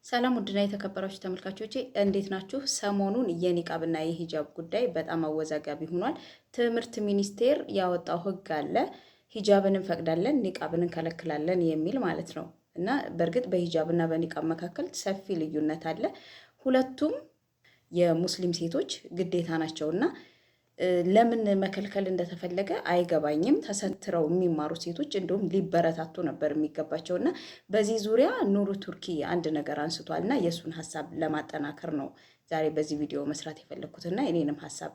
ሰላም ውድና የተከበራችሁ ተመልካቾቼ እንዴት ናችሁ? ሰሞኑን የኒቃብና የሂጃብ ጉዳይ በጣም አወዛጋቢ ሆኗል። ትምህርት ሚኒስቴር ያወጣው ሕግ አለ ሂጃብን እንፈቅዳለን ኒቃብን እንከለክላለን የሚል ማለት ነው። እና በእርግጥ በሂጃብና በኒቃብ መካከል ሰፊ ልዩነት አለ። ሁለቱም የሙስሊም ሴቶች ግዴታ ናቸውና ለምን መከልከል እንደተፈለገ አይገባኝም። ተሰትረው የሚማሩ ሴቶች እንደውም ሊበረታቱ ነበር የሚገባቸውና በዚህ ዙሪያ ኑሩ ቱርኪ አንድ ነገር አንስቷልና የሱን ሐሳብ ለማጠናከር ነው ዛሬ በዚህ ቪዲዮ መስራት የፈለኩትና እኔንም ሐሳብ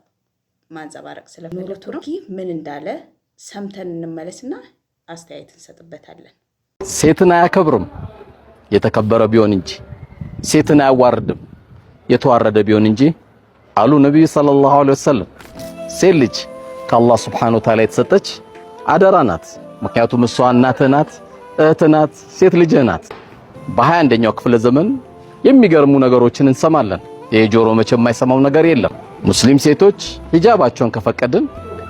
ማንጸባረቅ ስለፈለኩ ኑሩ ቱርኪ ምን እንዳለ ሰምተን እንመለስና አስተያየት እንሰጥበታለን። ሴትን አያከብርም የተከበረ ቢሆን እንጂ፣ ሴትን አያዋርድም የተዋረደ ቢሆን እንጂ አሉ ነብዩ ሰለላሁ ዐለይሂ ወሰለም። ሴት ልጅ ከአላህ ሱብሓነሁ ወተዓላ የተሰጠች አደራ ናት። ምክንያቱም እሷ እናትህ ናት፣ እህትህ ናት፣ ሴት ልጅህ ናት። በ21ኛው ክፍለ ዘመን የሚገርሙ ነገሮችን እንሰማለን። የጆሮ መቼ የማይሰማው ነገር የለም። ሙስሊም ሴቶች ሂጃባቸውን ከፈቀድን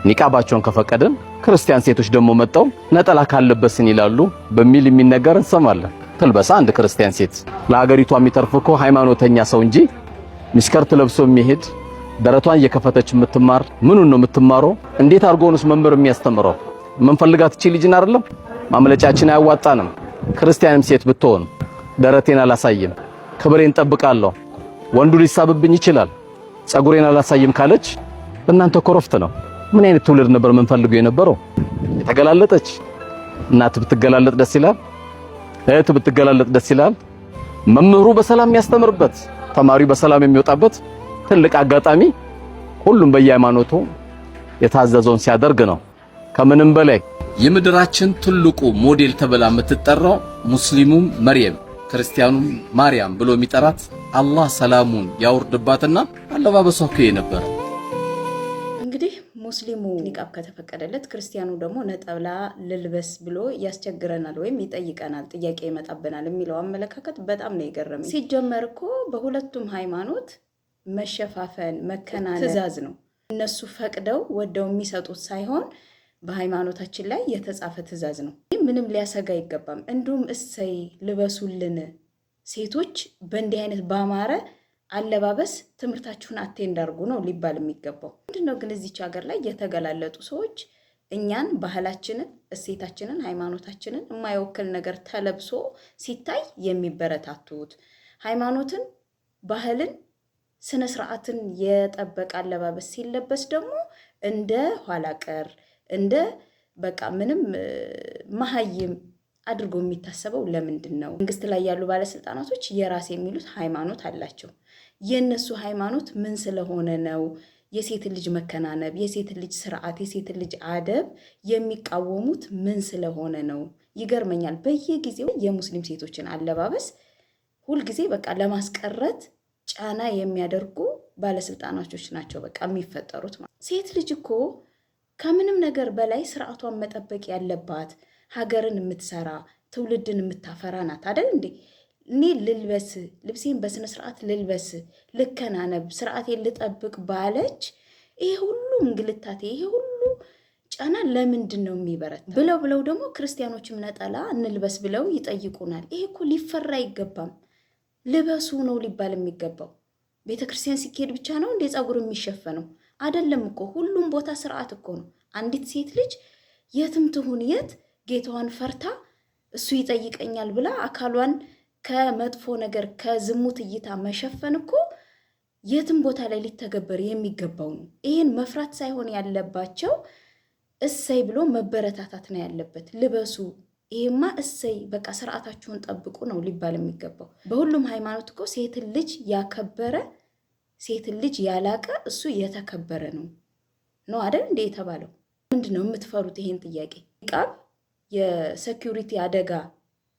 ኒቃባቸውን ከፈቀድን ክርስቲያን ሴቶች ደግሞ መጣው ነጠላ ካለበስን ይላሉ በሚል የሚነገር እንሰማለን። ትልበሳ አንድ ክርስቲያን ሴት ለሀገሪቷ የሚተርፍ እኮ ሃይማኖተኛ ሰው እንጂ ሚስከርት ለብሶ የሚሄድ ደረቷን እየከፈተች የምትማር ምኑን ነው የምትማረው? እንዴት አድርጎንስ መምህር የሚያስተምረው? መንፈልጋት እቺ ልጅን አይደለም? ማምለጫችን አያዋጣንም። ክርስቲያንም ሴት ብትሆን ደረቴን አላሳይም ክብሬን ጠብቃለሁ ወንዱ ሊሳብብኝ ይችላል ጸጉሬን አላሳይም ካለች እናንተ ኮረፍት ነው። ምን አይነት ትውልድ ነበር መንፈልገው የነበረው? የተገላለጠች እናት ብትገላለጥ ደስ ይላል፣ እህት ብትገላለጥ ደስ ይላል። መምህሩ በሰላም የሚያስተምርበት ተማሪው በሰላም የሚወጣበት ትልቅ አጋጣሚ ሁሉም በየሃይማኖቱ የታዘዘውን ሲያደርግ ነው። ከምንም በላይ የምድራችን ትልቁ ሞዴል ተብላ የምትጠራው ሙስሊሙም መርየም ክርስቲያኑም ማርያም ብሎ የሚጠራት አላህ ሰላሙን ያወርድባትና አለባበሷ ነበር። እንግዲህ ሙስሊሙ ኒቃብ ከተፈቀደለት ክርስቲያኑ ደግሞ ነጠላ ልልበስ ብሎ ያስቸግረናል ወይም ይጠይቀናል፣ ጥያቄ ይመጣብናል የሚለው አመለካከት በጣም ነው የገረመኝ። ሲጀመር እኮ በሁለቱም ሃይማኖት መሸፋፈን መከናነብ ትእዛዝ ነው። እነሱ ፈቅደው ወደው የሚሰጡት ሳይሆን በሃይማኖታችን ላይ የተጻፈ ትእዛዝ ነው። ምንም ሊያሰጋ አይገባም። እንዲሁም እሰይ ልበሱልን ሴቶች በእንዲህ አይነት ባማረ አለባበስ ትምህርታችሁን አቴንድ አድርጉ ነው ሊባል የሚገባው። ምንድነው ግን እዚች ሀገር ላይ የተገላለጡ ሰዎች እኛን ባህላችንን፣ እሴታችንን፣ ሃይማኖታችንን የማይወክል ነገር ተለብሶ ሲታይ የሚበረታቱት ሃይማኖትን፣ ባህልን፣ ስነ ስርዓትን የጠበቀ አለባበስ ሲለበስ ደግሞ እንደ ኋላ ቀር እንደ በቃ ምንም መሀይም አድርጎ የሚታሰበው ለምንድን ነው? መንግስት ላይ ያሉ ባለስልጣናቶች የራስ የሚሉት ሃይማኖት አላቸው። የነሱ ሃይማኖት ምን ስለሆነ ነው የሴት ልጅ መከናነብ፣ የሴት ልጅ ስርዓት፣ የሴት ልጅ አደብ የሚቃወሙት ምን ስለሆነ ነው? ይገርመኛል። በየጊዜው የሙስሊም ሴቶችን አለባበስ ሁልጊዜ በቃ ለማስቀረት ጫና የሚያደርጉ ባለስልጣናቶች ናቸው በቃ የሚፈጠሩት። ሴት ልጅ እኮ ከምንም ነገር በላይ ስርዓቷን መጠበቅ ያለባት ሀገርን የምትሰራ ትውልድን የምታፈራ ናት አይደል እንዴ? እኔ ልልበስ ልብሴን በስነ ስርዓት ልልበስ ልከናነብ ስርዓቴን ልጠብቅ ባለች ይሄ ሁሉ እንግልታቴ ይሄ ሁሉ ጫና ለምንድን ነው የሚበረት? ብለው ደግሞ ክርስቲያኖችም ነጠላ እንልበስ ብለው ይጠይቁናል። ይሄ እኮ ሊፈራ አይገባም። ልበሱ ነው ሊባል የሚገባው። ቤተ ክርስቲያን ሲካሄድ ብቻ ነው እንደ ጸጉር የሚሸፈነው አይደለም እኮ። ሁሉም ቦታ ስርዓት እኮ ነው። አንዲት ሴት ልጅ የትም ትሁን የት ጌታዋን ፈርታ እሱ ይጠይቀኛል ብላ አካሏን ከመጥፎ ነገር ከዝሙት እይታ መሸፈን እኮ የትም ቦታ ላይ ሊተገበር የሚገባው ነው። ይህን መፍራት ሳይሆን ያለባቸው እሰይ ብሎ መበረታታት ነው ያለበት። ልበሱ ይሄማ እሰይ በቃ ስርዓታችሁን ጠብቁ ነው ሊባል የሚገባው። በሁሉም ሃይማኖት እኮ ሴትን ልጅ ያከበረ ሴትን ልጅ ያላቀ እሱ የተከበረ ነው አይደል እንዴ የተባለው? ምንድነው የምትፈሩት? ይሄን ጥያቄ ኒቃብ የሴኩሪቲ አደጋ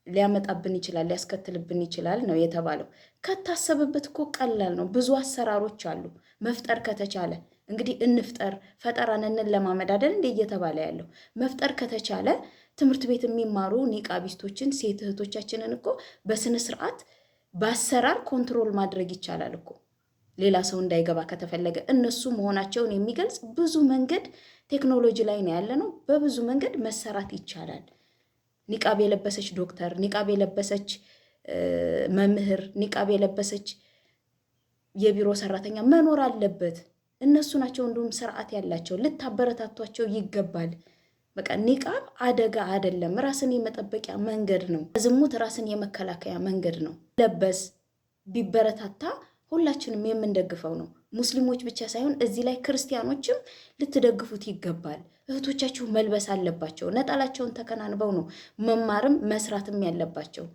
ሊያመጣብን ይችላል ሊያስከትልብን ይችላል ነው የተባለው። ከታሰበበት እኮ ቀላል ነው። ብዙ አሰራሮች አሉ። መፍጠር ከተቻለ እንግዲህ እንፍጠር፣ ፈጠራን እንለማመድ አይደል እንዴ እየተባለ ያለው። መፍጠር ከተቻለ ትምህርት ቤት የሚማሩ ኒቃቢስቶችን ሴት እህቶቻችንን እኮ በስነ ስርዓት በአሰራር ኮንትሮል ማድረግ ይቻላል እኮ። ሌላ ሰው እንዳይገባ ከተፈለገ እነሱ መሆናቸውን የሚገልጽ ብዙ መንገድ ቴክኖሎጂ ላይ ነው ያለነው። በብዙ መንገድ መሰራት ይቻላል። ኒቃብ የለበሰች ዶክተር፣ ኒቃብ የለበሰች መምህር ኒቃብ የለበሰች የቢሮ ሰራተኛ መኖር አለበት። እነሱ ናቸው እንዲሁም ስርዓት ያላቸው፣ ልታበረታቷቸው ይገባል። በቃ ኒቃብ አደጋ አይደለም፣ ራስን የመጠበቂያ መንገድ ነው። ዝሙት ራስን የመከላከያ መንገድ ነው። ለበስ ቢበረታታ ሁላችንም የምንደግፈው ነው። ሙስሊሞች ብቻ ሳይሆን እዚህ ላይ ክርስቲያኖችም ልትደግፉት ይገባል። እህቶቻችሁ መልበስ አለባቸው። ነጠላቸውን ተከናንበው ነው መማርም መስራትም ያለባቸው።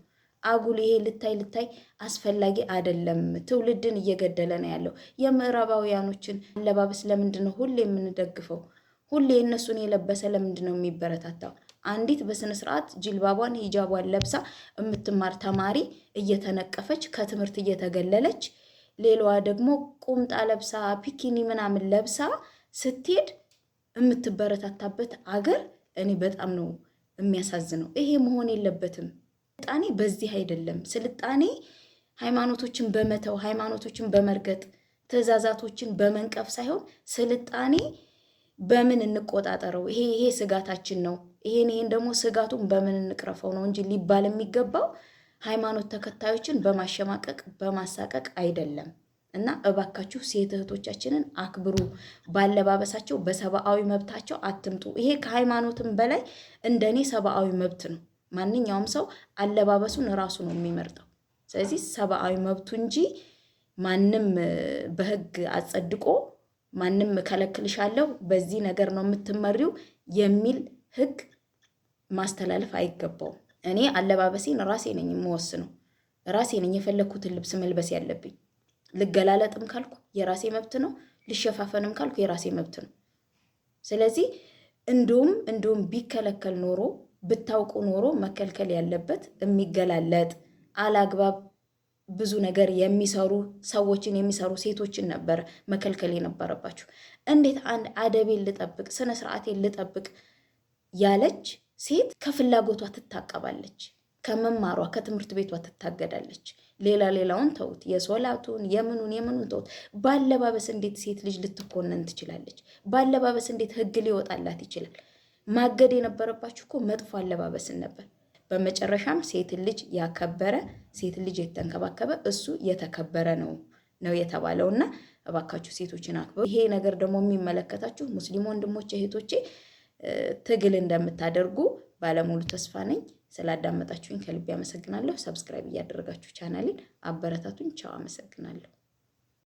አጉል ይሄ ልታይ አስፈላጊ አይደለም። ትውልድን እየገደለ ነው ያለው። የምዕራባውያኖችን አለባበስ ለምንድን ነው ሁሌ የምንደግፈው? ሁሌ እነሱን የለበሰ ለምንድን ነው የሚበረታታው? አንዲት በስነ ስርዓት ጅልባቧን ሂጃቧን ለብሳ የምትማር ተማሪ እየተነቀፈች ከትምህርት እየተገለለች፣ ሌላዋ ደግሞ ቁምጣ ለብሳ ፒኪኒ ምናምን ለብሳ ስትሄድ የምትበረታታበት አገር እኔ በጣም ነው የሚያሳዝነው። ይሄ መሆን የለበትም። ስልጣኔ በዚህ አይደለም። ስልጣኔ ሃይማኖቶችን በመተው ሃይማኖቶችን በመርገጥ ትዕዛዛቶችን በመንቀፍ ሳይሆን ስልጣኔ በምን እንቆጣጠረው፣ ይሄ ስጋታችን ነው፣ ይሄን ደግሞ ስጋቱን በምን እንቅረፈው ነው እንጂ ሊባል የሚገባው ሃይማኖት ተከታዮችን በማሸማቀቅ በማሳቀቅ አይደለም። እና እባካችሁ ሴት እህቶቻችንን አክብሩ። ባለባበሳቸው በሰብአዊ መብታቸው አትምጡ። ይሄ ከሃይማኖትም በላይ እንደኔ ሰብአዊ መብት ነው። ማንኛውም ሰው አለባበሱን ራሱ ነው የሚመርጠው። ስለዚህ ሰብአዊ መብቱ እንጂ ማንም በህግ አጸድቆ ማንም ከለክልሻለሁ በዚህ ነገር ነው የምትመሪው የሚል ህግ ማስተላለፍ አይገባውም። እኔ አለባበሴን ራሴ ነኝ የምወስነው። ራሴ ነኝ የፈለኩትን ልብስ መልበስ ያለብኝ። ልገላለጥም ካልኩ የራሴ መብት ነው፣ ልሸፋፈንም ካልኩ የራሴ መብት ነው። ስለዚህ እንዲሁም ቢከለከል ኖሮ ብታውቁ ኖሮ መከልከል ያለበት የሚገላለጥ አላግባብ ብዙ ነገር የሚሰሩ ሰዎችን የሚሰሩ ሴቶችን ነበር መከልከል የነበረባችሁ። እንዴት አንድ አደቤን ልጠብቅ ስነ ስርዓቴን ልጠብቅ ያለች ሴት ከፍላጎቷ ትታቀባለች፣ ከመማሯ ከትምህርት ቤቷ ትታገዳለች። ሌላውን ተውት፣ የሶላቱን የምኑን ተውት። ባለባበስ እንዴት ሴት ልጅ ልትኮነን ትችላለች? ባለባበስ እንዴት ህግ ሊወጣላት ይችላል? ማገድ የነበረባችሁ እኮ መጥፎ አለባበስን ነበር። በመጨረሻም ሴት ልጅ ያከበረ ሴት ልጅ የተንከባከበ እሱ የተከበረ ነው የተባለውና እባካችሁ ሴቶችን አክብሩ። ይሄ ነገር ደግሞ የሚመለከታችሁ ሙስሊም ወንድሞቼ እህቶቼ ትግል እንደምታደርጉ ባለሙሉ ተስፋ ነኝ። ስላዳመጣችሁኝ ከልቤ አመሰግናለሁ። ሰብስክራይብ እያደረጋችሁ ቻናሌን አበረታቱኝ። ቻው፣ አመሰግናለሁ።